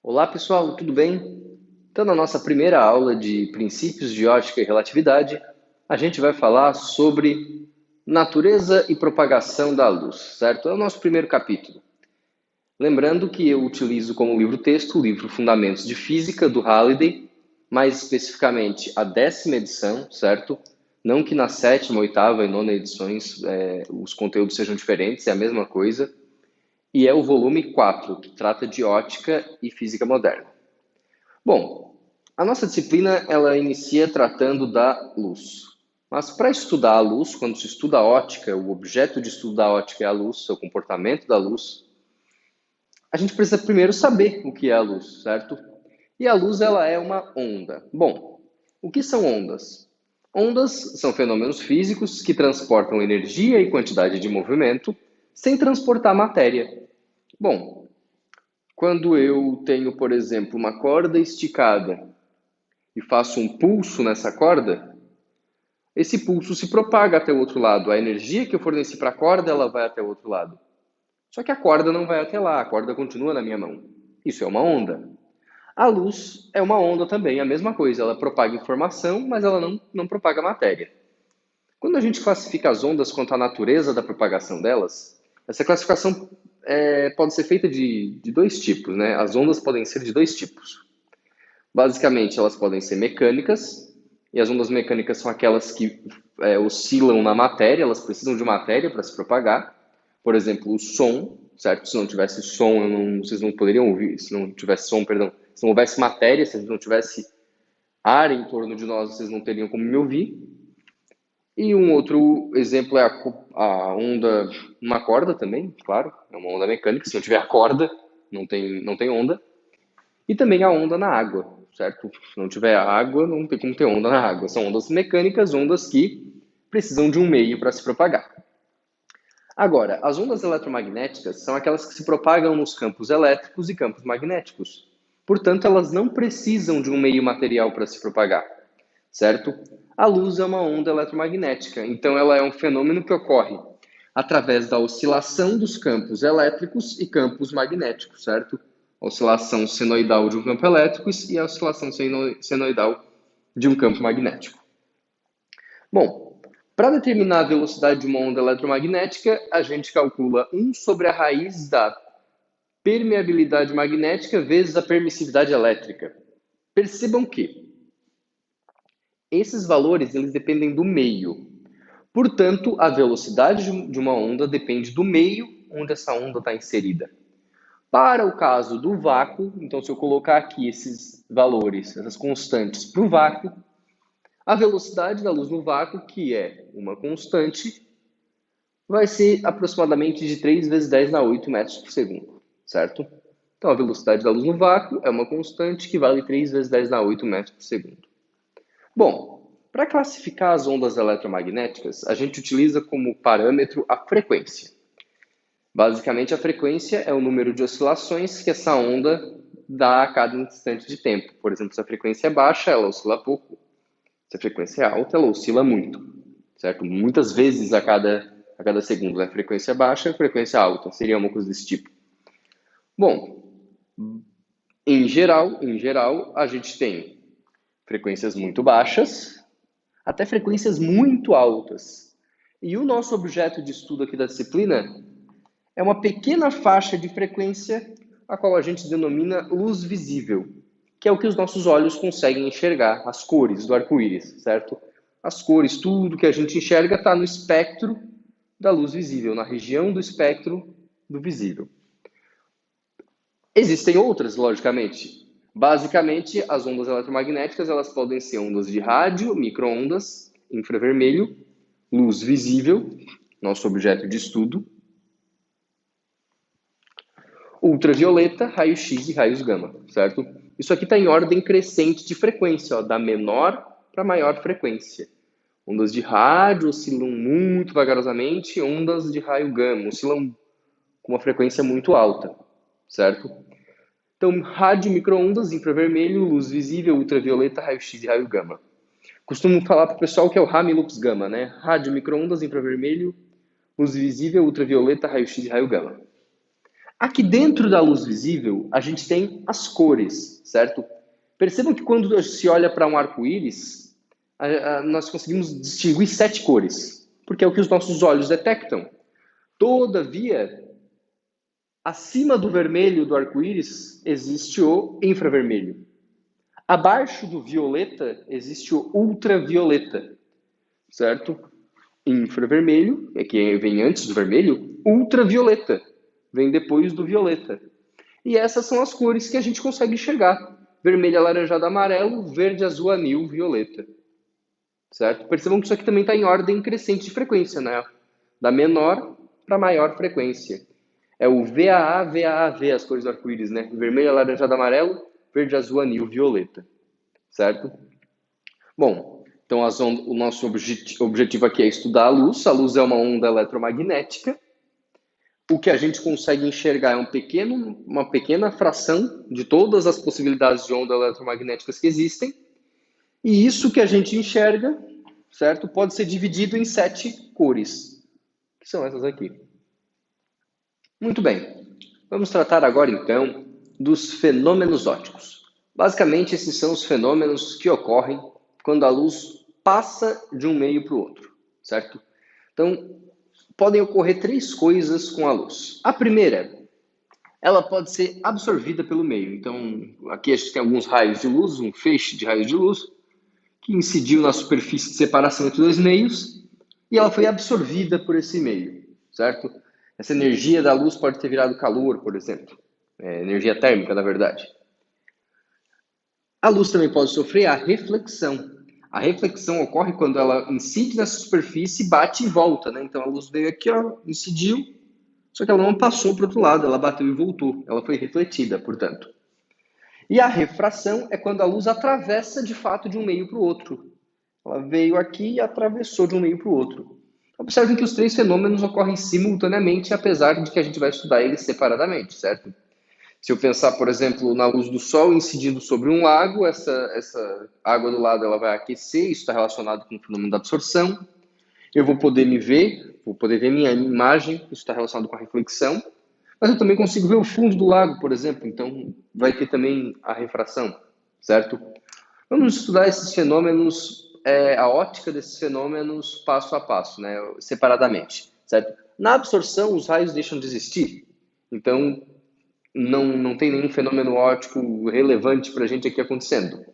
Olá pessoal, tudo bem? Então, na nossa primeira aula de princípios de ótica e relatividade, a gente vai falar sobre natureza e propagação da luz, certo? É o nosso primeiro capítulo. Lembrando que eu utilizo como livro-texto o livro Fundamentos de Física, do Halliday, mais especificamente a 10ª edição, certo? Não que na 7ª, 8ª e 9ª edições os conteúdos sejam diferentes, é a mesma coisa. E é o volume 4, que trata de ótica e física moderna. Bom, a nossa disciplina ela inicia tratando da luz. Mas para estudar a luz, quando se estuda a ótica, o objeto de estudo da ótica é a luz, seu comportamento da luz, a gente precisa primeiro saber o que é a luz, certo? E a luz ela é uma onda. Bom, o que são ondas? Ondas são fenômenos físicos que transportam energia e quantidade de movimento sem transportar matéria. Bom, quando eu tenho, por exemplo, uma corda esticada e faço um pulso nessa corda, esse pulso se propaga até o outro lado. A energia que eu forneci para a corda, ela vai até o outro lado. Só que a corda não vai até lá, a corda continua na minha mão. Isso é uma onda. A luz é uma onda também, a mesma coisa. Ela propaga informação, mas ela não propaga matéria. Quando a gente classifica as ondas quanto à natureza da propagação delas, essa classificação pode ser feita de dois tipos, né? As ondas podem ser de dois tipos. Basicamente, elas podem ser mecânicas, e as ondas mecânicas são aquelas que oscilam na matéria, elas precisam de matéria para se propagar. Por exemplo, o som, certo? Se não tivesse som, vocês não poderiam ouvir. Se não tivesse som, perdão. Se não houvesse matéria, se não tivesse ar em torno de nós, vocês não teriam como me ouvir. E um outro exemplo é a onda, uma corda também, claro, é uma onda mecânica. Se não tiver a corda, não tem onda. E também a onda na água, certo? Se não tiver água, não tem como ter onda na água. São ondas mecânicas, ondas que precisam de um meio para se propagar. Agora, as ondas eletromagnéticas são aquelas que se propagam nos campos elétricos e campos magnéticos. Portanto, elas não precisam de um meio material para se propagar, certo? A luz é uma onda eletromagnética, então ela é um fenômeno que ocorre através da oscilação dos campos elétricos e campos magnéticos, certo? A oscilação senoidal de um campo elétrico e a oscilação senoidal de um campo magnético. Bom, para determinar a velocidade de uma onda eletromagnética, a gente calcula 1 sobre a raiz da permeabilidade magnética vezes a permissividade elétrica. Percebam que esses valores eles dependem do meio. Portanto, a velocidade de uma onda depende do meio onde essa onda está inserida. Para o caso do vácuo, então se eu colocar aqui esses valores, essas constantes para o vácuo, a velocidade da luz no vácuo, que é uma constante, vai ser aproximadamente de 3 vezes 10 na 8 metros por segundo, certo? Então a velocidade da luz no vácuo é uma constante que vale 3 vezes 10 na 8 metros por segundo. Bom, para classificar as ondas eletromagnéticas, a gente utiliza como parâmetro a frequência. Basicamente, a frequência é o número de oscilações que essa onda dá a cada instante de tempo. Por exemplo, se a frequência é baixa, ela oscila pouco. Se a frequência é alta, ela oscila muito, certo? Muitas vezes a cada segundo. Né? Frequência baixa, frequência alta. Seria uma coisa desse tipo. Bom, em geral, a gente tem frequências muito baixas até frequências muito altas. E o nosso objeto de estudo aqui da disciplina é uma pequena faixa de frequência, a qual a gente denomina luz visível, que é o que os nossos olhos conseguem enxergar, as cores do arco-íris, certo? As cores, tudo que a gente enxerga está no espectro da luz visível, na região do espectro do visível. Existem outras, logicamente. Basicamente, as ondas eletromagnéticas elas podem ser ondas de rádio, microondas, infravermelho, luz visível, nosso objeto de estudo, ultravioleta, raio-x e raios gama, certo? Isso aqui está em ordem crescente de frequência, ó, da menor para maior frequência. Ondas de rádio oscilam muito vagarosamente, ondas de raio gama oscilam com uma frequência muito alta, certo? Então, rádio, microondas, infravermelho, luz visível, ultravioleta, raio-x e raio gama. Costumo falar para o pessoal que é o Raman Lux Gama, né? Rádio, microondas, infravermelho, luz visível, ultravioleta, raio-x e raio gama. Aqui dentro da luz visível, a gente tem as cores, certo? Percebam que quando se olha para um arco-íris, nós conseguimos distinguir 7 cores, porque é o que os nossos olhos detectam. Todavia, acima do vermelho do arco-íris existe o infravermelho. Abaixo do violeta existe o ultravioleta, certo? Infravermelho, que vem antes do vermelho, ultravioleta, vem depois do violeta. E essas são as cores que a gente consegue enxergar. Vermelho, alaranjado, amarelo, verde, azul, anil, violeta. Certo? Percebam que isso aqui também está em ordem crescente de frequência, né? Da menor para maior frequência. É o VAA, VAAV, as cores do arco-íris, né? Vermelho, alaranjado, amarelo, verde, azul, anil, violeta. Certo? Bom, então o nosso objetivo aqui é estudar a luz. A luz é uma onda eletromagnética. O que a gente consegue enxergar é uma pequena fração de todas as possibilidades de ondas eletromagnéticas que existem. E isso que a gente enxerga, certo? Pode ser dividido em 7 cores, que são essas aqui. Muito bem. Vamos tratar agora, então, dos fenômenos ópticos. Basicamente, esses são os fenômenos que ocorrem quando a luz passa de um meio para o outro, certo? Então, podem ocorrer 3 coisas com a luz. A primeira, ela pode ser absorvida pelo meio. Então, aqui a gente tem alguns raios de luz, um feixe de raios de luz, que incidiu na superfície de separação entre 2 meios, e ela foi absorvida por esse meio, certo? Essa energia da luz pode ter virado calor, por exemplo. Energia térmica, na verdade. A luz também pode sofrer a reflexão. A reflexão ocorre quando ela incide nessa superfície, bate e volta, né? Então a luz veio aqui, ó, incidiu, só que ela não passou para o outro lado, ela bateu e voltou. Ela foi refletida, portanto. E a refração é quando a luz atravessa de fato de um meio para o outro. Ela veio aqui e atravessou de um meio para o outro. Observem que os 3 fenômenos ocorrem simultaneamente, apesar de que a gente vai estudar eles separadamente, certo? Se eu pensar, por exemplo, na luz do sol incidindo sobre um lago, essa água do lado ela vai aquecer, isso está relacionado com o fenômeno da absorção. Eu vou poder me ver, vou poder ver minha imagem, isso está relacionado com a reflexão. Mas eu também consigo ver o fundo do lago, por exemplo, então vai ter também a refração, certo? Vamos estudar esses fenômenos, a ótica desses fenômenos passo a passo, né, separadamente, certo? Na absorção, os raios deixam de existir, então não tem nenhum fenômeno óptico relevante para a gente aqui acontecendo.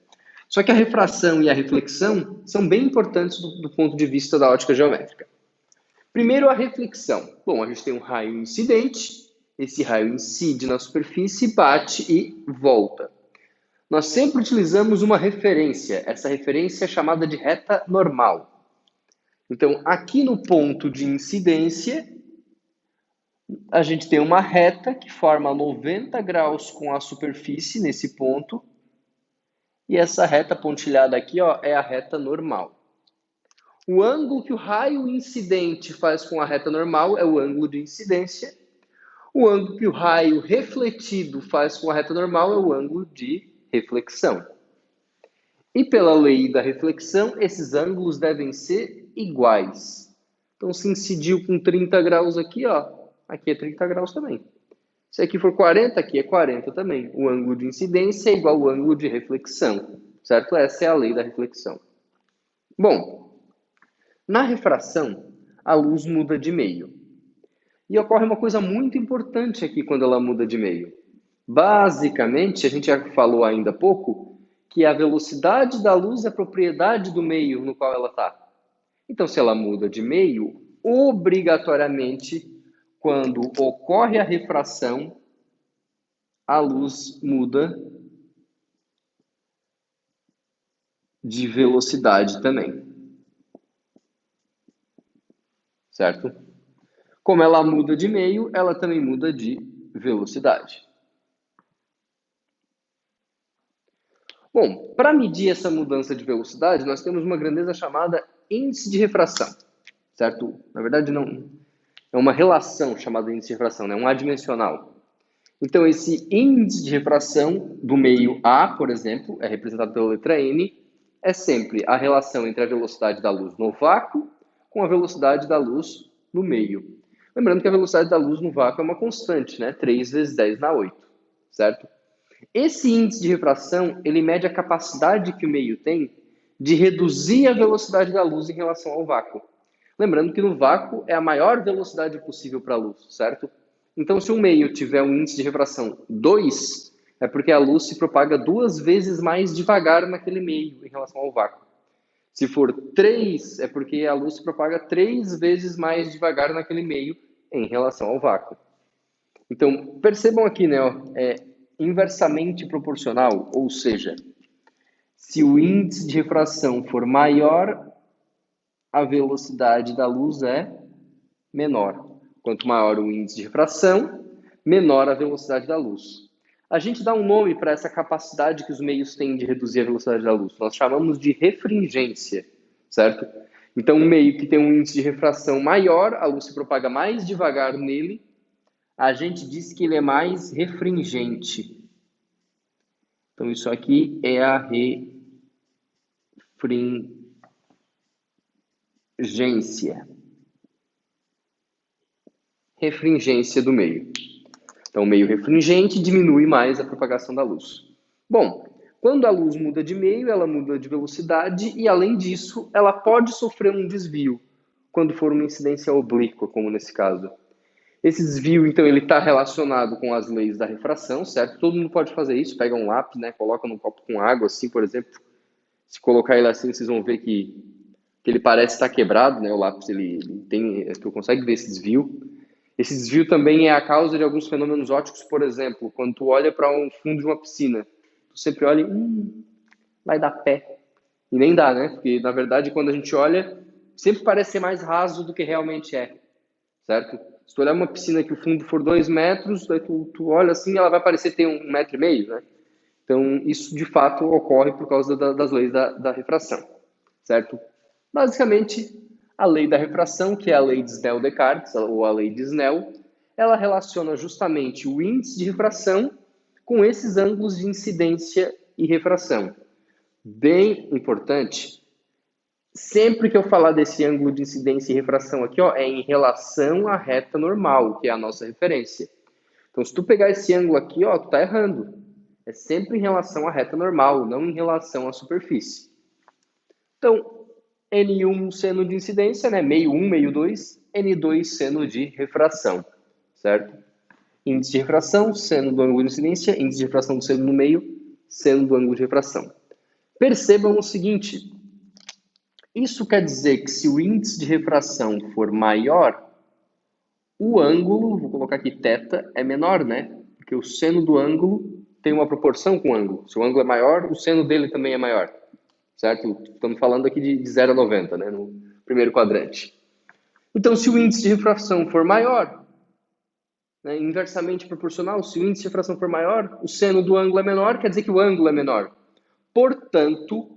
Só que a refração e a reflexão são bem importantes do ponto de vista da ótica geométrica. Primeiro, a reflexão. Bom, a gente tem um raio incidente, esse raio incide na superfície, bate e volta. Nós sempre utilizamos uma referência, essa referência é chamada de reta normal. Então, aqui no ponto de incidência, a gente tem uma reta que forma 90 graus com a superfície nesse ponto, e essa reta pontilhada aqui, ó, é a reta normal. O ângulo que o raio incidente faz com a reta normal é o ângulo de incidência. O ângulo que o raio refletido faz com a reta normal é o ângulo de reflexão. E pela lei da reflexão, esses ângulos devem ser iguais. Então, se incidiu com 30 graus aqui, ó, aqui é 30 graus também. Se aqui for 40, aqui é 40 também. O ângulo de incidência é igual ao ângulo de reflexão, certo? Essa é a lei da reflexão. Bom, na refração, a luz muda de meio. E ocorre uma coisa muito importante aqui quando ela muda de meio. Basicamente, a gente já falou ainda há pouco, que a velocidade da luz é a propriedade do meio no qual ela está. Então, se ela muda de meio, obrigatoriamente, quando ocorre a refração, a luz muda de velocidade também. Certo? Como ela muda de meio, ela também muda de velocidade. Bom, para medir essa mudança de velocidade, nós temos uma grandeza chamada índice de refração, certo? Na verdade, não é uma relação chamada índice de refração, né? Um adimensional. Então, esse índice de refração do meio A, por exemplo, é representado pela letra N, é sempre a relação entre a velocidade da luz no vácuo com a velocidade da luz no meio. Lembrando que a velocidade da luz no vácuo é uma constante, né? 3 vezes 10 na 8, certo? Esse índice de refração, ele mede a capacidade que o meio tem de reduzir a velocidade da luz em relação ao vácuo. Lembrando que no vácuo é a maior velocidade possível para a luz, certo? Então, se um meio tiver um índice de refração 2, é porque a luz se propaga 2 vezes mais devagar naquele meio em relação ao vácuo. Se for 3, é porque a luz se propaga 3 vezes mais devagar naquele meio em relação ao vácuo. Então, percebam aqui, né? É inversamente proporcional, ou seja, se o índice de refração for maior, a velocidade da luz é menor. Quanto maior o índice de refração, menor a velocidade da luz. A gente dá um nome para essa capacidade que os meios têm de reduzir a velocidade da luz. Nós chamamos de refringência, certo? Então, um meio que tem um índice de refração maior, a luz se propaga mais devagar nele, a gente diz que ele é mais refringente. Então, isso aqui é a refringência. Refringência do meio. Então, o meio refringente diminui mais a propagação da luz. Bom, quando a luz muda de meio, ela muda de velocidade e, além disso, ela pode sofrer um desvio quando for uma incidência oblíqua, como nesse caso. Esse desvio, então, ele está relacionado com as leis da refração, certo? Todo mundo pode fazer isso, pega um lápis, né, coloca num copo com água, assim, por exemplo. Se colocar ele assim, vocês vão ver que ele parece estar quebrado, né? O lápis, ele tem, tu consegue ver esse desvio. Esse desvio também é a causa de alguns fenômenos ópticos, por exemplo, quando tu olha para um fundo de uma piscina, tu sempre olha e vai dar pé. E nem dá, né? Porque, na verdade, quando a gente olha, sempre parece ser mais raso do que realmente é, certo? Se tu olhar uma piscina que o fundo for 2 metros, daí tu olha assim, ela vai parecer ter 1,5 metro, né? Então, isso de fato ocorre por causa das leis da refração, certo? Basicamente, a lei da refração, que é a lei de Snell-Descartes, ou a lei de Snell, ela relaciona justamente o índice de refração com esses ângulos de incidência e refração. Bem importante, sempre que eu falar desse ângulo de incidência e refração aqui, ó, é em relação à reta normal, que é a nossa referência. Então, se tu pegar esse ângulo aqui, ó, tu tá errando. É sempre em relação à reta normal, não em relação à superfície. Então, N1 seno de incidência, né? Meio 1, meio 2, N2 seno de refração, certo? Índice de refração, seno do ângulo de incidência, índice de refração do seno no meio, seno do ângulo de refração. Percebam o seguinte, isso quer dizer que se o índice de refração for maior, o ângulo, vou colocar aqui θ, é menor, né? Porque o seno do ângulo tem uma proporção com o ângulo. Se o ângulo é maior, o seno dele também é maior, certo? Estamos falando aqui de 0 a 90, né? No primeiro quadrante. Então, se o índice de refração for maior, né, inversamente proporcional, se o índice de refração for maior, o seno do ângulo é menor, quer dizer que o ângulo é menor. Portanto,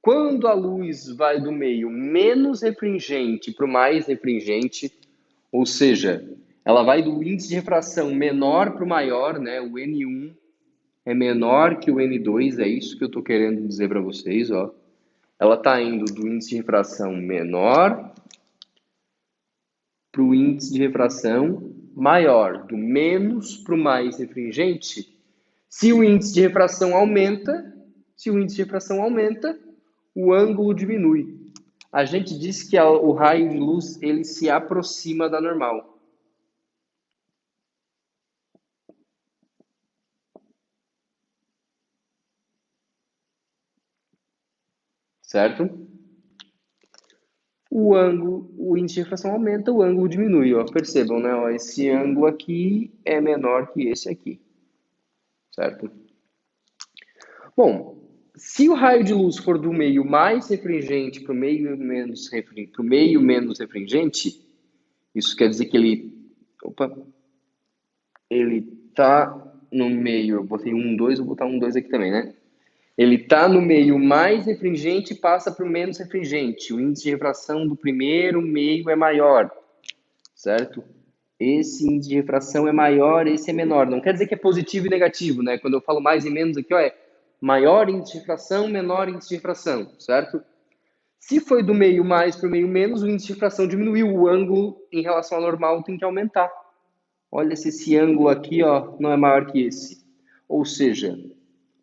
quando a luz vai do meio menos refringente para o mais refringente, ou seja, ela vai do índice de refração menor para o maior, né? O N1 é menor que o N2, é isso que eu estou querendo dizer para vocês, ó. Ela está indo do índice de refração menor para o índice de refração maior, do menos para o mais refringente. Se o índice de refração aumenta, o ângulo diminui. A gente diz que o raio de luz ele se aproxima da normal. Certo? O índice de refração aumenta, o ângulo diminui. Ó. Percebam, né? Ó, esse ângulo aqui é menor que esse aqui. Certo? Bom, se o raio de luz for do meio mais refringente para o meio menos refringente, isso quer dizer que ele está no meio, eu botei 1, 2, vou botar 1, 2 aqui também, né? Ele está no meio mais refringente e passa para o menos refringente. O índice de refração do primeiro meio é maior, certo? Esse índice de refração é maior, esse é menor. Não quer dizer que é positivo e negativo, né? Quando eu falo mais e menos aqui, ó, é maior índice de refração, menor índice de refração, certo? Se foi do meio mais para o meio menos, o índice de difração diminuiu, o ângulo em relação ao normal tem que aumentar. Olha se esse ângulo aqui, ó, não é maior que esse. Ou seja,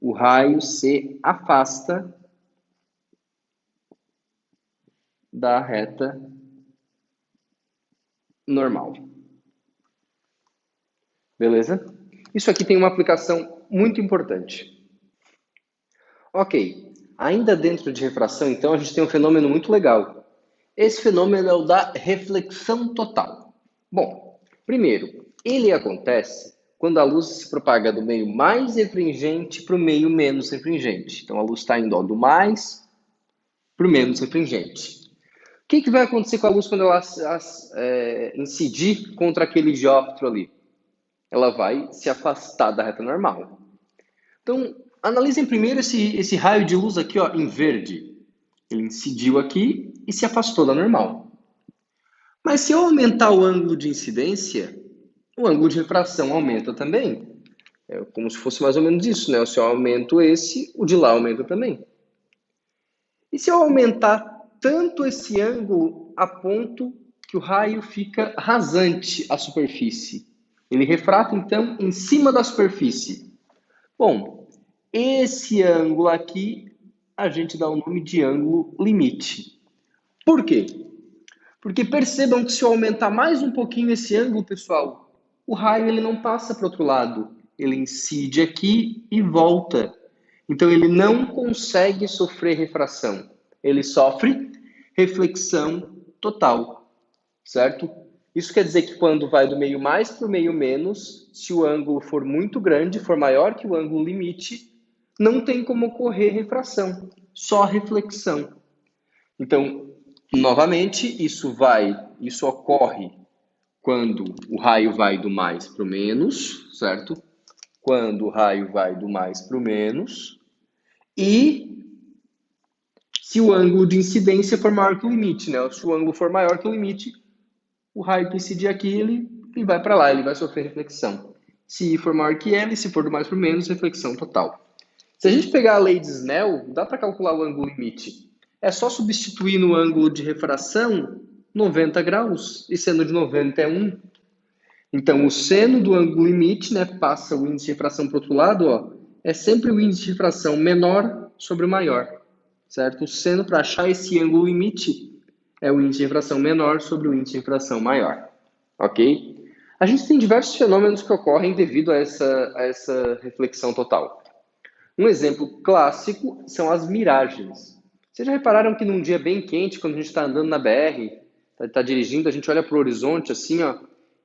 o raio se afasta da reta normal. Beleza? Isso aqui tem uma aplicação muito importante. Ok, ainda dentro de refração, então, a gente tem um fenômeno muito legal. Esse fenômeno é o da reflexão total. Bom, primeiro, ele acontece quando a luz se propaga do meio mais refringente para o meio menos refringente. Então, a luz está indo do mais para o menos refringente. O que vai acontecer com a luz quando ela incidir contra aquele dióptro ali? Ela vai se afastar da reta normal. Então, analisem primeiro esse raio de luz aqui, ó, em verde. Ele incidiu aqui e se afastou da normal. Mas se eu aumentar o ângulo de incidência, o ângulo de refração aumenta também. É como se fosse mais ou menos isso, né? Se eu aumento esse, o de lá aumenta também. E se eu aumentar tanto esse ângulo a ponto que o raio fica rasante à superfície? Ele refrata, então, em cima da superfície. Bom, esse ângulo aqui a gente dá o nome de ângulo limite. Por quê? Porque percebam que se eu aumentar mais um pouquinho esse ângulo, pessoal, o raio ele não passa para o outro lado. Ele incide aqui e volta. Então ele não consegue sofrer refração. Ele sofre reflexão total, certo? Isso quer dizer que quando vai do meio mais para o meio menos, se o ângulo for muito grande, for maior que o ângulo limite, não tem como ocorrer refração, só reflexão. Então, novamente, isso ocorre quando o raio vai do mais para o menos, certo? Quando o raio vai do mais para o menos e se o ângulo de incidência for maior que o limite, né? Se o ângulo for maior que o limite, o raio que incidir aqui, ele vai para lá, ele vai sofrer reflexão. Se for maior que L, se for do mais para o menos, reflexão total. Se a gente pegar a lei de Snell, dá para calcular o ângulo limite. É só substituir no ângulo de refração 90 graus, e seno de 90 é 1. Então, o seno do ângulo limite, né, passa o índice de refração para o outro lado, ó, é sempre o índice de refração menor sobre o maior, certo? O seno, para achar esse ângulo limite, é o índice de refração menor sobre o índice de refração maior, ok? A gente tem diversos fenômenos que ocorrem devido a essa reflexão total. Um exemplo clássico são as miragens. Vocês já repararam que num dia bem quente, quando a gente está andando na BR, está dirigindo, a gente olha para o horizonte assim, ó,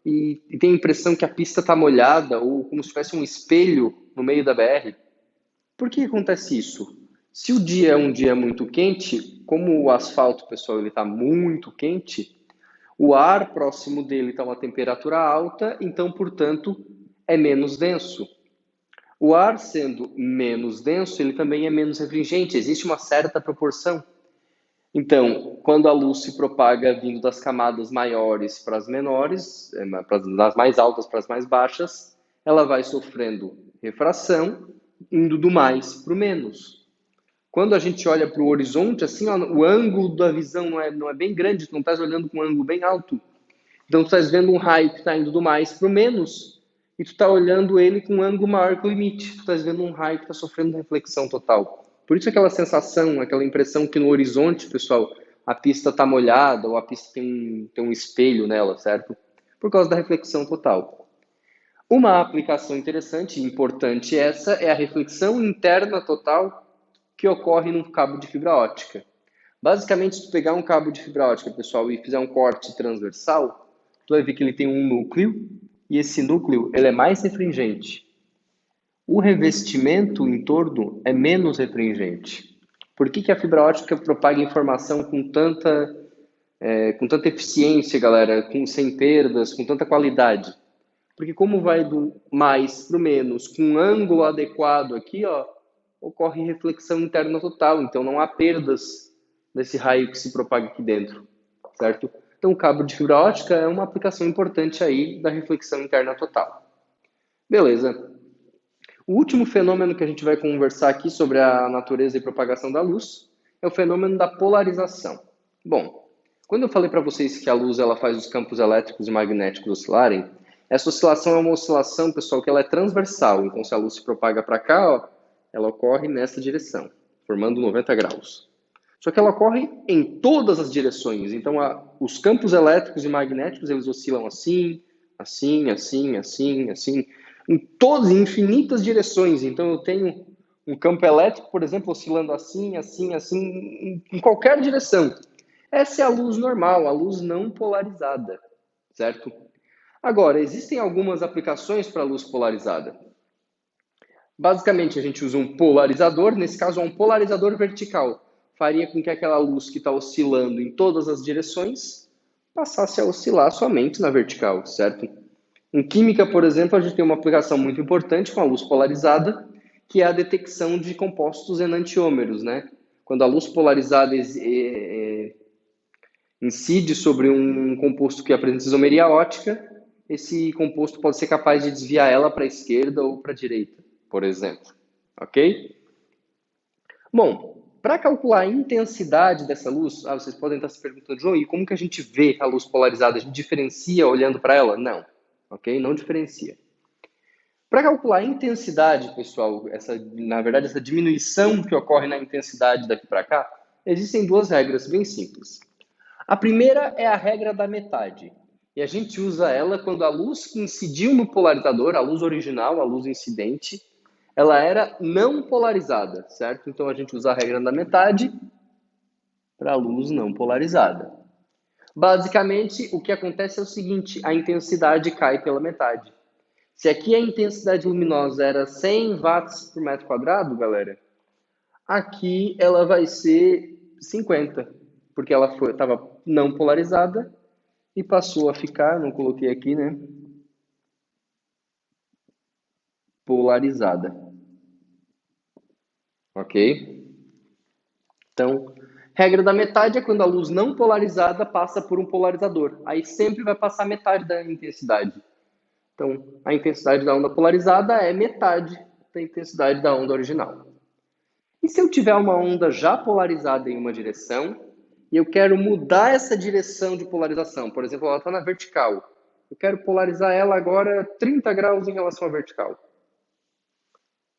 e tem a impressão que a pista está molhada ou como se tivesse um espelho no meio da BR? Por que acontece isso? Se o dia é um dia muito quente, como o asfalto, pessoal, ele está muito quente, o ar próximo dele está uma temperatura alta, então, portanto, é menos denso. O ar sendo menos denso, ele também é menos refringente, existe uma certa proporção. Então, quando a luz se propaga vindo das camadas maiores para as menores, das mais altas para as mais baixas, ela vai sofrendo refração, indo do mais para o menos. Quando a gente olha para o horizonte, assim, ó, o ângulo da visão não é bem grande, tu não estás olhando com um ângulo bem alto. Então, tu estás vendo um raio que está indo do mais para o menos, e tu está olhando ele com um ângulo maior que o limite. Tu estás vendo um raio que está sofrendo reflexão total. Por isso aquela sensação, aquela impressão que no horizonte, pessoal, a pista está molhada ou a pista tem um espelho nela, certo? Por causa da reflexão total. Uma aplicação interessante e importante essa é a reflexão interna total que ocorre num cabo de fibra ótica. Basicamente, se tu pegar um cabo de fibra ótica, pessoal, e fizer um corte transversal, tu vai ver que ele tem um núcleo e esse núcleo ele é mais refringente. O revestimento em torno é menos refringente. Por que a fibra ótica propaga informação com tanta eficiência, galera, sem perdas, com tanta qualidade? Porque como vai do mais para o menos, com um ângulo adequado aqui, ó, ocorre reflexão interna total, então não há perdas desse raio que se propaga aqui dentro, certo? Então o cabo de fibra ótica é uma aplicação importante aí da reflexão interna total. Beleza. O último fenômeno que a gente vai conversar aqui sobre a natureza e propagação da luz é o fenômeno da polarização. Bom, quando eu falei para vocês que a luz ela faz os campos elétricos e magnéticos oscilarem, essa oscilação é uma oscilação, pessoal, que ela é transversal. Então, se a luz se propaga para cá, ó, ela ocorre nessa direção, formando 90 graus. Só que ela ocorre em todas as direções. Então, os campos elétricos e magnéticos, eles oscilam assim, assim, assim, assim, assim, em todas, em infinitas direções. Então, eu tenho um campo elétrico, por exemplo, oscilando assim, assim, assim, em qualquer direção. Essa é a luz normal, a luz não polarizada, certo? Agora, existem algumas aplicações para a luz polarizada. Basicamente, a gente usa um polarizador, nesse caso é um polarizador vertical. Faria com que aquela luz que está oscilando em todas as direções passasse a oscilar somente na vertical, certo? Em química, por exemplo, a gente tem uma aplicação muito importante com a luz polarizada, que é a detecção de compostos enantiômeros, né? Quando a luz polarizada incide sobre um composto que apresenta isomeria ótica, esse composto pode ser capaz de desviar ela para a esquerda ou para a direita, por exemplo. Ok? Bom, para calcular a intensidade dessa luz, vocês podem estar se perguntando, João, e como que a gente vê a luz polarizada? A gente diferencia olhando para ela? Não. Ok? Não diferencia. Para calcular a intensidade, pessoal, na verdade, essa diminuição que ocorre na intensidade daqui para cá, existem duas regras bem simples. A primeira é a regra da metade. E a gente usa ela quando a luz que incidiu no polarizador, a luz original, a luz incidente, ela era não polarizada, certo? Então a gente usa a regra da metade para a luz não polarizada. Basicamente, o que acontece é o seguinte, a intensidade cai pela metade. Se aqui a intensidade luminosa era 100 watts por metro quadrado, galera, aqui ela vai ser 50, porque ela estava não polarizada e passou a ficar, não coloquei aqui, né? Polarizada. Ok? Então, regra da metade é quando a luz não polarizada passa por um polarizador. Aí sempre vai passar metade da intensidade. Então, a intensidade da onda polarizada é metade da intensidade da onda original. E se eu tiver uma onda já polarizada em uma direção e eu quero mudar essa direção de polarização, por exemplo, ela está na vertical, eu quero polarizar ela agora 30 graus em relação à vertical.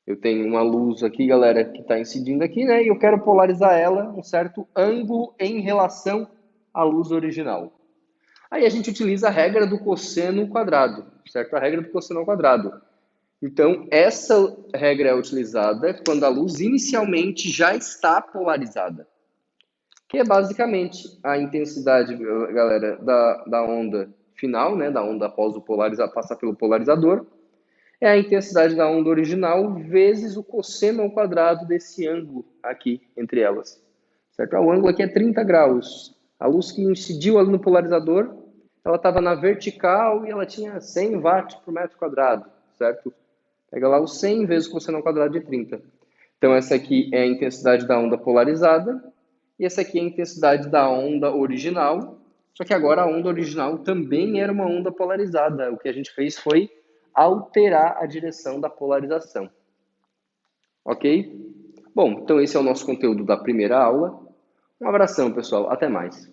Eu tenho uma luz aqui, galera, que está incidindo aqui, né? E eu quero polarizar ela um certo ângulo em relação à luz original. Aí a gente utiliza a regra do cosseno quadrado, certo? A regra do cosseno ao quadrado. Então, essa regra é utilizada quando a luz inicialmente já está polarizada, que é basicamente a intensidade, galera, da onda final, né, da onda após o passar pelo polarizador, é a intensidade da onda original vezes o cosseno ao quadrado desse ângulo aqui entre elas. Certo? O ângulo aqui é 30 graus. A luz que incidiu ali no polarizador, ela estava na vertical e ela tinha 100 watts por metro quadrado, certo? Pega lá o 100 vezes o cosseno ao quadrado de 30. Então, essa aqui é a intensidade da onda polarizada e essa aqui é a intensidade da onda original. Só que agora a onda original também era uma onda polarizada. O que a gente fez foi alterar a direção da polarização. Ok? Bom, então esse é o nosso conteúdo da primeira aula. Um abração, pessoal. Até mais.